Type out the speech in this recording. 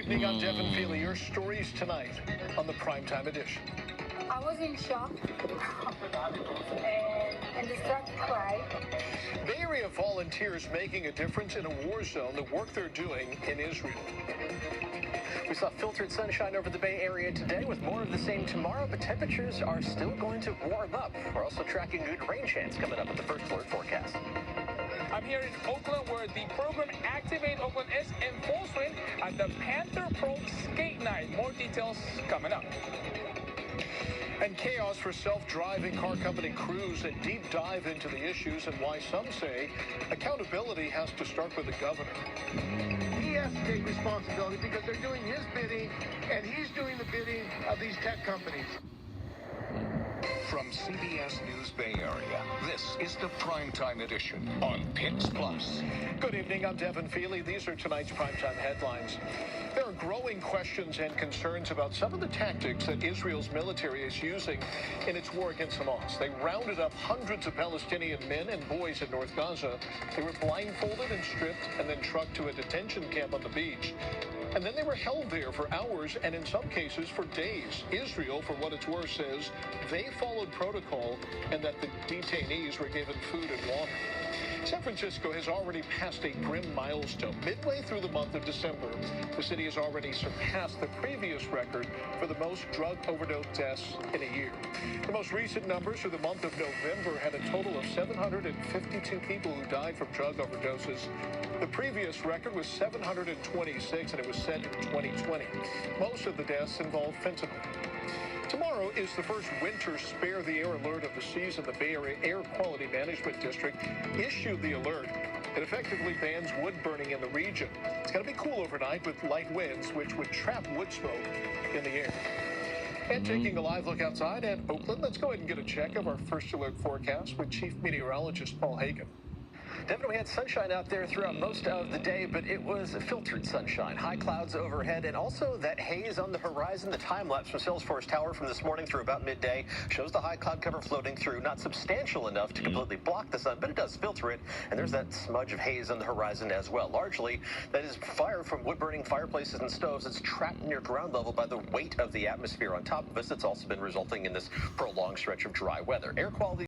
evening, I'm Devin Feely. Your stories tonight on the Primetime Edition. I was in shock and distracted cry. Bay Area volunteers making a difference in a war zone, the work they're doing in Israel. We saw filtered sunshine over the Bay Area today with more of the same tomorrow, but temperatures are still going to warm up. We're also tracking good rain chance coming up with the first alert forecast. I'm here in Oakland where the program Activate Oakland is in full swing at the Panther Pro Skate Night. More details coming up. And chaos for self-driving car company crews, a deep dive into the issues and why some say accountability has to start with the governor. He has to take responsibility because they're doing his bidding and he's doing the bidding of these tech companies. From CBS News Bay Area, this is the Primetime Edition on KPIX Plus. Good evening, I'm Devin Feely. These are tonight's Primetime headlines. There are growing questions and concerns about some of the tactics that Israel's military is using in its war against Hamas. They rounded up hundreds of Palestinian men and boys in North Gaza. They were blindfolded and stripped and then trucked to a detention camp on the beach. And then they were held there for hours and in some cases for days. Israel, for what it's worth, says they followed protocol and that the detainees were given food and water. San Francisco has already passed a grim milestone. Midway through the month of December, the city has already surpassed the previous record for the most drug overdose deaths in a year. The most recent numbers for the month of November had a total of 752 people who died from drug overdoses. The previous record was 726, and it was set in 2020. Most of the deaths involved fentanyl. Tomorrow is the first winter spare the air alert of the season. The Bay Area Air Quality Management District issued the alert. It effectively bans wood burning in the region. It's going to be cool overnight with light winds, which would trap wood smoke in the air. And taking a live look outside at Oakland, let's go ahead and get a check of our first alert forecast with Chief Meteorologist Paul Hagan. Devin, we had sunshine out there throughout most of the day, but it was filtered sunshine. High clouds overhead, and also that haze on the horizon. The time-lapse from Salesforce Tower from this morning through about midday shows the high cloud cover floating through. Not substantial enough to completely block the sun, but it does filter it, and there's that smudge of haze on the horizon as well. Largely, that is fire from wood-burning fireplaces and stoves. It's trapped near ground level by the weight of the atmosphere on top of us. It's also been resulting in this prolonged stretch of dry weather. Air quality